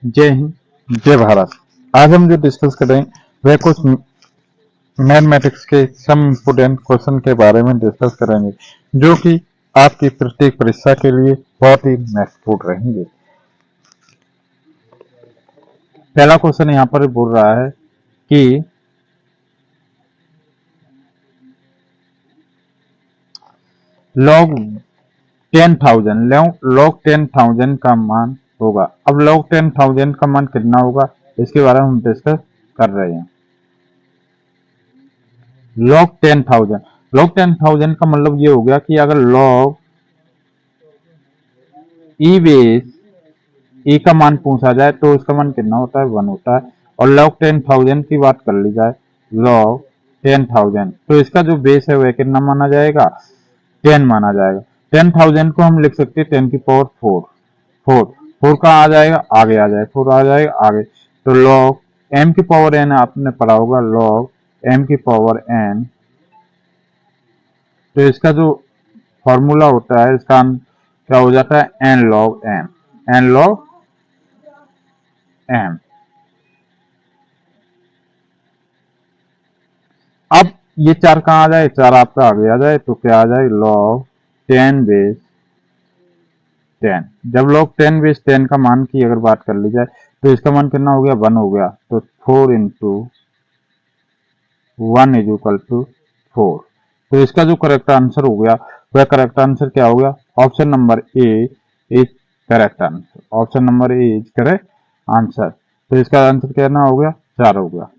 जय हिंद, जय भारत। आज हम जो डिस्कस करें वह कुछ मैथमेटिक्स के सम इम्पोर्टेंट क्वेश्चन के बारे में डिस्कस करेंगे, जो कि आपकी प्रत्येक परीक्षा के लिए बहुत ही महत्वपूर्ण रहेंगे। पहला क्वेश्चन यहाँ पर बोल रहा है कि log 10,000 का मान होगा। अब log 10,000 का मान कितना होगा, इसके बारे में हम डिस्कस कर रहे हैं। log 10,000 का मतलब ये हो गया कि अगर log ई बेस ई का मान पूछा जाए तो उसका मान कितना होता है, 1 होता है। और log 10,000 की बात कर ली जाए, log 10,000, तो इसका जो बेस है वह कितना माना जाएगा, 10 माना जाएगा। 10,000 को हम लिख सकते हैं 10 की पावर 4। 4 कहाँ आ जाएगा, आगे आ जाएगा, 4 आ जाएगा आगे। तो log m की पावर n आपने पढ़ा होगा, log m की पावर n, तो इसका जो फॉर्मूला होता है इसका क्या हो जाता है, n log m, n log m। अब ये 4 कहाँ आ जाए, 4 आपका आगे आ जाए, तो क्या आ जाए, log 10 बेस 10। जब log 10 बेस 10 का मान की अगर बात कर ली जाए तो इसका मान कितना हो गया, 1 हो गया। तो 4 इंटू 1 इज इक्वल टू 4। तो इसका जो करेक्ट आंसर हो गया वह करेक्ट आंसर क्या हो गया, option number A is correct answer. Option number A is correct answer. तो इसका आंसर कितना हो गया, 4 हो गया।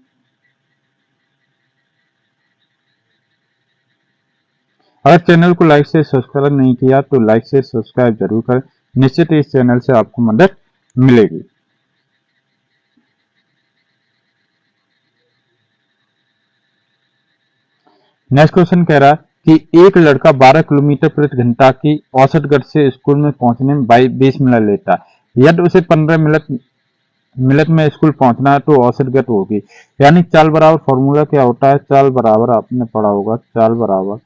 अगर चैनल को लाइक से सब्सक्राइब नहीं किया तो लाइक से सब्सक्राइब जरूर करें, निश्चित इस चैनल से आपको मदद मिलेगी। नेक्स्ट क्वेश्चन कह रहा है कि एक लड़का 12 किलोमीटर प्रति घंटा की औसत गति से स्कूल में पहुंचने में 20 मिनट लेता है। यदि उसे 15 मिनट में स्कूल पहुंचना है तो औसत गति होगी। यानी चाल बराबर फॉर्मूला क्या होता है, चाल बराबर आपने पढ़ा होगा, चाल बराबर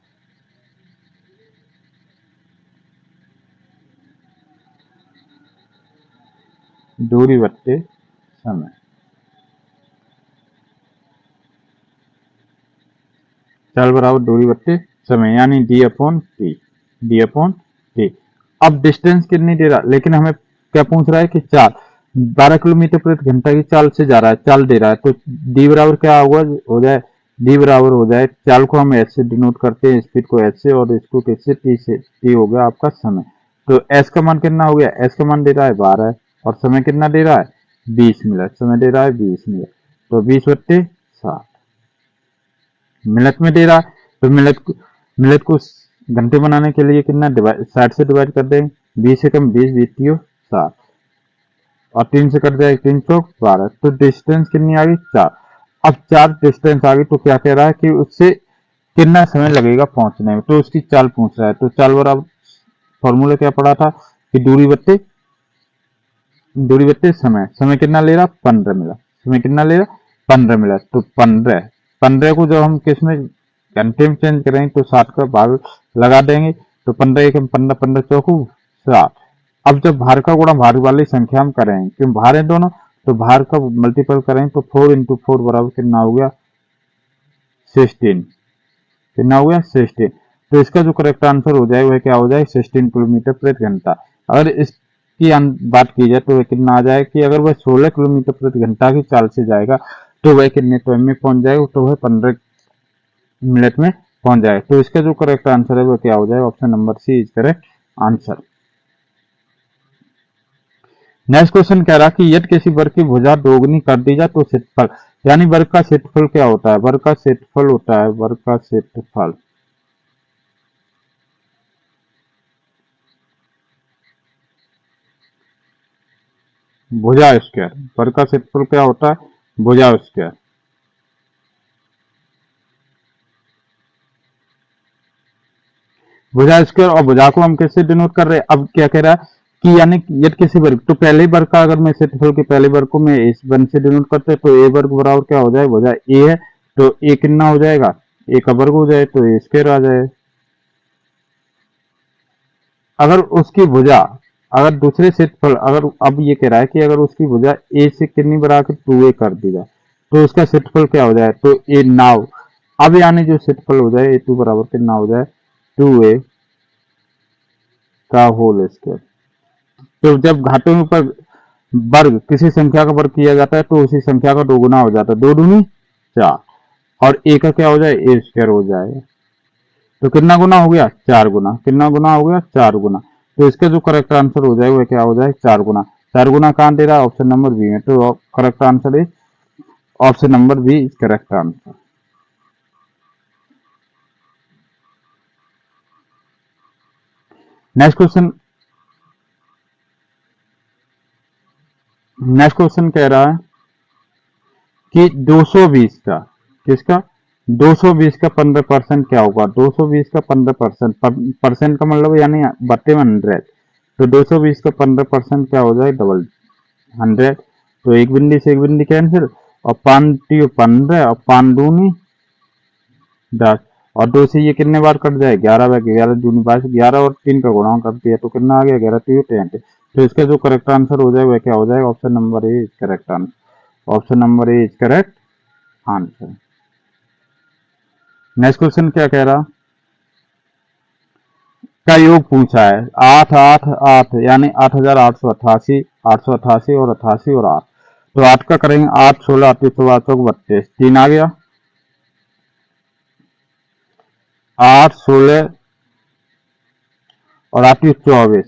दूरी बट्टे समय। चाल बराबर दूरी बट्टे समय, यानी डी अपॉन टी। अब डिस्टेंस कितनी दे रहा, लेकिन हमें क्या पूछ रहा है कि चाल 12 किलोमीटर प्रति घंटा की चाल से जा रहा है, चाल दे रहा है। तो डी बराबर क्या होगा, हो जाए डी बराबर हो जाए, चाल को हम एस से डिनोट करते हैं, स्पीड को एस से, और इसको किससे, टी से। टी हो गया आपका समय। तो एस का मान कितना हो गया, एस का मान दे रहा है 12, और समय कितना दे रहा है, 20 मिनट। समय दे रहा है 20 मिनट। तो 20/60 मिनट में दे रहा है। तो मिनट को घंटे बनाने के लिए कितना, 60 से डिवाइड कर देंगे। 20 से कम 20, 20 तीयो 60, और 3 से कट जाएगा, 3 चौक 12। तो डिस्टेंस कितनी आ गई, 4। अब 4 डिस्टेंस आ गई, तो क्या कह रहा है कि उससे कितना समय लगेगा पहुंचने में, तो उसकी चाल पूछ रहा है। तो चाल बराबर फॉर्मूला क्या पढ़ा था कि दूरी बट्टे समय। समय कितना ले रहा, 15 मिनट। समय कितना ले रहा, 15 मिनट। तो 15 को जब हम किस में, घंटे में चेंज करेंगे तो 60 का भाग लगा देंगे। तो 15 एक 15, 15 चौकू 60। अब जब भार का गुणा भार वाली संख्या हम करेंगे, क्यों भार है दोनों, तो भार का मल्टीपल करेंगे तो 4 इंटू 4 बराबर कितना हो गया, 16। कितना हो गया, 16। तो इसका जो करेक्ट आंसर हो जाए वह क्या हो जाए, 16 किलोमीटर प्रति घंटा। अगर इसकी बात की जाए तो वह कितना आ जाए कि अगर वह 16 किलोमीटर प्रति घंटा की चाल से जाएगा तो वह कितने टाइम में पहुंच जाएगा, तो वह 15 मिनट में पहुंच जाएगा। तो इसका जो करेक्ट आंसर है वह क्या हो जाए, option number C is correct answer. Next question कह रहा कि यदि किसी वर्ग की भुजा दोगुनी कर दी जाए तो क्षेत्रफल, यानी वर्ग का क्षेत्रफल क्या होता है, वर्ग का क्षेत्रफल होता है, वर्ग का क्षेत्रफल भुजा स्क्वायर। वर्ग का क्षेत्रफल क्या होता है, भुजा स्क्वायर। भुजा स्क्वायर, और भुजा को हम कैसे डिनोट कर रहे हैं, अब क्या कह रहा है कि यानी यदि किसी वर्ग, तो पहले वर्ग का अगर मैं क्षेत्रफल के पहले वर्ग को मैं इस वन से डिनोट करते हैं तो ए वर्ग बराबर क्या हो जाए, भुजा ए है, तो ए कितना हो जाएगा, ए का वर्ग हो जाए तो ए स्क्वायर आ जाए। अगर उसकी भुजा अगर दूसरे क्षेत्रफल, अगर अब ये कह रहा है कि अगर उसकी भुजा ए से कितनी बढ़ाकर 2a कर दी जाए तो उसका क्षेत्रफल क्या हो जाए, तो ए नाव, अब यानी जो क्षेत्रफल हो जाए A2 बराबर कितना हो जाए 2a का होल स्क्वायर। तो जब घाटों के ऊपर वर्ग, किसी संख्या का वर्ग किया जाता है तो उसी संख्या का दोगुना हो जाता है, 2 दूनी 4, और ए का क्या हो जाए ए स्क्वायर हो जाएगा। तो कितना गुना हो गया 4 गुना, कितना गुना हो गया 4 गुना। तो इसका जो करेक्ट आंसर हो जाए वह क्या हो जाए 4 गुना। 4 गुना कहाँ दे रहा है, ऑप्शन नंबर बी में। तो correct answer is option number B is correct answer. Next question, next question कह रहा है कि 220 का, किसका 220 का 15% क्या होगा, 220 का 15%, परसेंट का मतलब यानी बट्टे में 100, तो 220 का 15% क्या हो जाए डबल 100। तो एक बिंदी से एक बिंदी कैंसिल, और 5 15 और 5 दूनी 10, और 2 से ये कितने बार कट जाए 11 बार, 11 दूनी 22, 11 और 3 का गुणा कर दिया तो कितना आ गया 11 तो 20। तो इसका जो करेक्ट आंसर हो जाए वह क्या हो जाएगा, option number A is correct answer. Option number A is correct answer. Next question क्या कह रहा का योग पूछा है, 8 8 8 यानी 8888, 888 और 88 और 8। तो 8 का करेंगे 8 16 38 32 32, 3 आ गया, 8 16 और 38 24,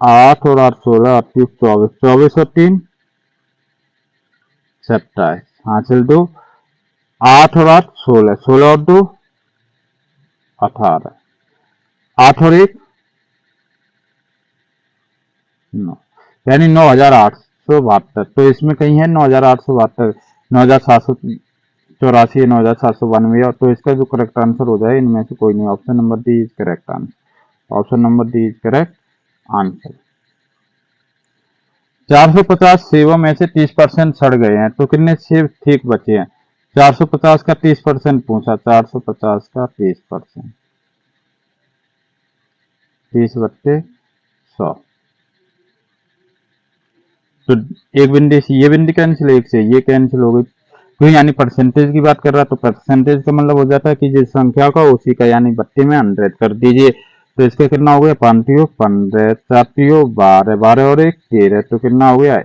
8 और 8 16 38 24, 24 और 3 27, हासिल 2, 8 और 8 16, 16 और 2 18, 8 और 1 9, यानी 9872। तो इसमें कहीं है 9872, 9784, 9792, और तो इसका जो करेक्ट आंसर हो जाए इनमें से कोई नहीं, option number D is correct answer. Option number D is correct answer. 450 सेबों में से 30% सड़ गए हैं तो कितने सेब ठीक बचे हैं, 450 का 30% पूछा, 450 का 30%, 30 बट्टे 100। तो एक बिंदी से ये बिंदी कैंसिल, एक से ये कैंसिल हो गई, तो यानी परसेंटेज की बात कर रहा है तो परसेंटेज का मतलब हो जाता है कि जिस संख्या का उसी का, यानी बट्टे में 100 कर दीजिए। तो इसका कितना हो गया 5 15, 7 12, 12 और 1 13, तो कितना हो गया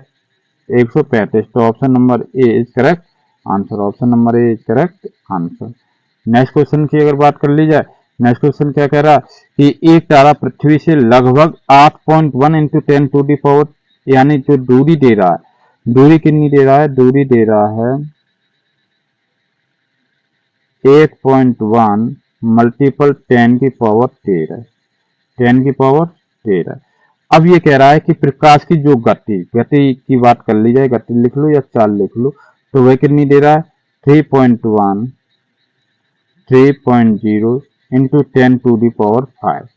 135। तो option number A is correct answer. Option number A is correct answer. Next question की अगर बात कर ली जाए, नेक्स्ट क्वेश्चन क्या कह रहा है कि एक तारा पृथ्वी से लगभग 8.1 इंटू 10 टू दी पावर, यानी जो दूरी दे रहा है, दूरी कितनी दे रहा है, दूरी दे रहा है 8.1 मल्टीपल 10 की पावर 13, 10 की पावर 13। अब ये कह रहा है कि प्रकाश की जो गति, गति की बात कर ली जाए, गति लिख लो या चाल लिख लो, तो वह कितनी दे रहा है 3.1 3.0 इंटू 10 टू दी पावर 5।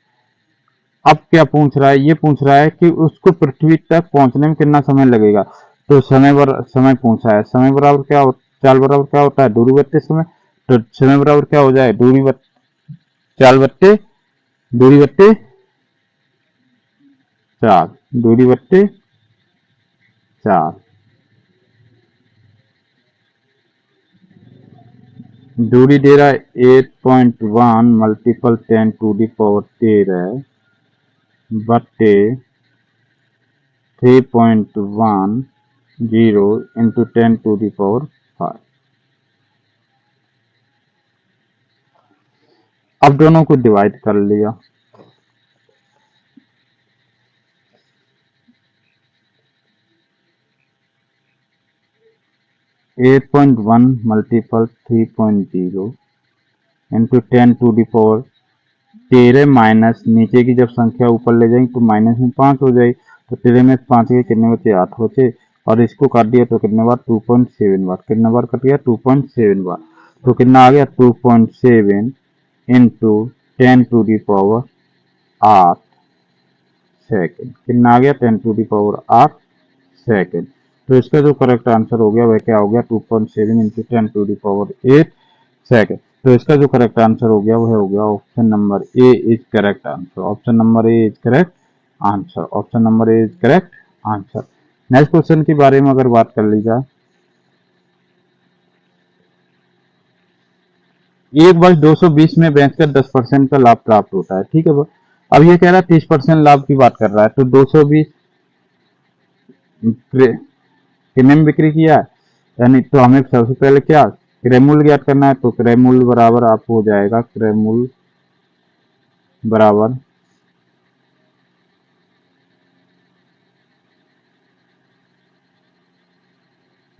अब क्या पूछ रहा है, ये पूछ रहा है कि उसको पृथ्वी तक पहुंचने में कितना समय लगेगा। तो समय पूछा है, समय बराबर क्या चाल बराबर क्या होता है दूरी बट्टे समय। तो समय बराबर क्या हो जाए दूरी चाल बट्टे, दूरी बट्टे चाल, दूरी बट्टे चाल, दूरी दे रहा है 8.1 मल्टीपल 10 टू दी पावर 13 बट्टे 3.10 इंटू 10 टू दी पावर 5। अब दोनों को डिवाइड कर लिया, eight point one multiple 3.0 into 10 to the power 13 minus नीचे की जब संख्या ऊपर ले जाएंगे तो माइनस में 5 हो जाएगी, तो 13 में 5 के कितने बचे 8 बचे, और इसको काट दिया तो कितने बार 2.7 बार, कितने बार कट गया 2.7 बार। तो कितना आ गया 2.7 into 10 to the power 8 second, कितना आ गया 10 टू दी पावर 8 सेकेंड। तो इसका जो करेक्ट आंसर हो गया वह क्या हो गया 2.7 into 10 to the power 8 second. तो इसका जो करेक्ट आंसर हो गया वह हो गया option number A is correct answer. Option number A is correct answer. Option number A is correct answer. Next question के बारे में अगर बात कर ली जाए, एक वर्ष 220 में बेचकर 10% का लाभ प्राप्त होता है। ठीक है, अब ये कह रहा है 30% लाभ की बात कर रहा है, तो 220 कितने में बिक्री किया है, यानी तो हमें सबसे पहले क्या क्रय मूल्य ज्ञात करना है। तो क्रय मूल्य बराबर आपको हो जाएगा, क्रय मूल्य बराबर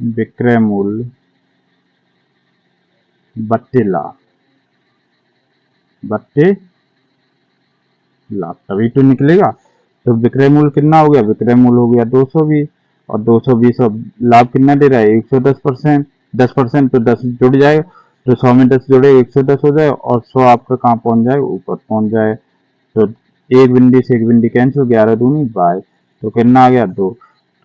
विक्रय मूल्य बट्टे लाभ, बट्टे लाभ, तभी तो निकलेगा। तो विक्रय मूल्य कितना हो गया, विक्रय मूल्य हो गया 220, और 220 और लाभ कितना दे रहा है 110%। 10% तो 10 जुड़ जाए, तो 100 में 10 जुड़े 110 हो जाए, और 100 आपका कहाँ पहुंच जाए, ऊपर पहुंच जाए। तो एक बिंदी से एक बिंदी कैंसिल, 11 दूनी 22, तो कितना आ गया 2,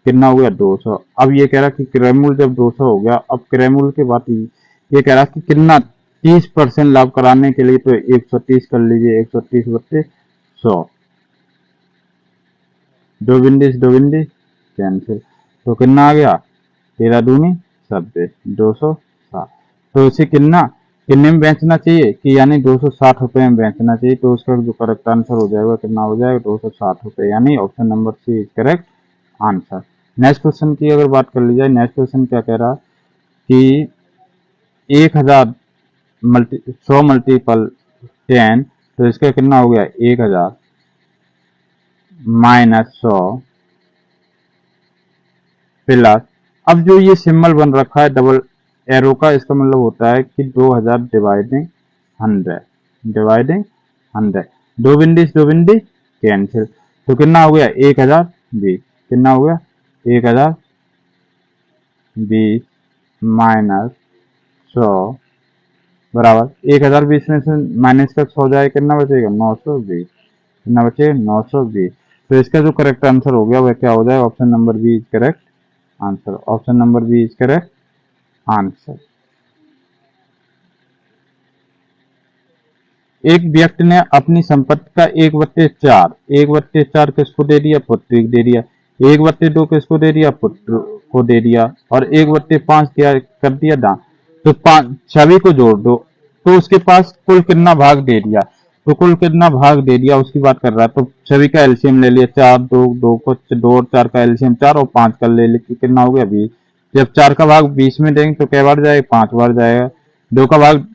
कितना हो गया 200। अब ये कह रहा कि क्रय मूल्य जब 200 हो गया, अब क्रय मूल्य के बाद ये कह रहा कि कितना 30% लाभ कराने के लिए, तो 130 कर लीजिए, 130 बट्टे 100, दो बिंदी कैंसिल, तो कितना आ गया 13 दूनी 90, 260। तो इसे कितने में बेचना चाहिए कि यानी 260 रुपए में बेचना चाहिए। तो उसका जो करेक्ट आंसर हो जाएगा कितना हो जाएगा 260 रुपए, यानी option number C is correct answer. Next question की अगर बात कर ली जाए, नेक्स्ट क्वेश्चन क्या कह रहा है कि 1000 100 मल्टीपल 10, तो इसका कितना हो गया 1000 माइनस 100 प्लस, अब जो ये सिंबल बन रखा है डबल एरो का, इसका मतलब होता है कि 2000 डिवाइडिंग 100, डिवाइडिंग 100, दो बिंदी कैंसिल, तो कितना हो गया 1020, कितना हो गया 1020 माइनस 100 बराबर 1020 में से माइनस का 100 जाए, कितना बचेगा 920, कितना बचे 920। तो इसका जो करेक्ट आंसर हो गया वह क्या हो जाए, option number B is correct answer. Option number B is correct answer. एक व्यक्ति ने अपनी संपत्ति का 1/4 किसको दे दिया, पुत्री को दे दिया। 1/2 किसको दे दिया, पुत्र को दे दिया, और 1/5 क्या कर दिया दान। तो सभी को जोड़ दो, तो उसके पास कुल कितना भाग दे दिया, तो कुल कितना भाग दे दिया उसकी बात कर रहा है। तो सभी का एलसीएम ले लिया, 4 2 और 4 का एलसीएम 4 और 5 का ले लिया, कितना हो गया 20। जब 4 का भाग 20 में देंगे तो क्या बार जाएगा, 5 बार जाएगा। 2 का भाग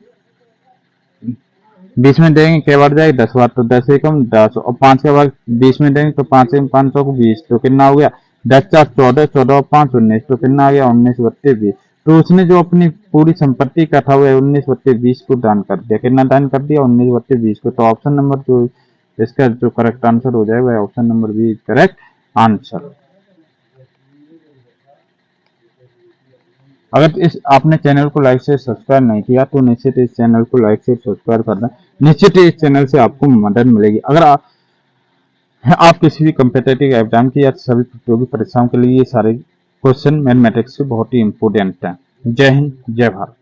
20 में देंगे क्या बार जाएगा, 10 बार, तो 10 एकम 10, और 5 का भाग 20 में देंगे तो 5 एकम 500 को 20, तो कितना हो गया 10 4 14, 14 और 5 19, तो कितना आ गया 19/20। तो उसने जो अपनी पूरी संपत्ति का था वह 19/20 को दान कर दिया, कितना दान कर दिया 19/20 को। तो ऑप्शन नंबर जो इसका जो करेक्ट आंसर हो जाएगा वह option number B is correct answer. अगर इस आपने चैनल को लाइक से सब्सक्राइब नहीं किया तो निश्चित इस चैनल को लाइक से सब्सक्राइब करना, निश्चित इस चैनल से आपको मदद मिलेगी। अगर आप किसी भी कम्पिटेटिव एग्जाम की या सभी प्रतियोगी परीक्षाओं के लिए ये सारे क्वेश्चन मैथमेटिक्स से बहुत ही इंपॉर्टेंट हैं। जय हिंद, जय भारत।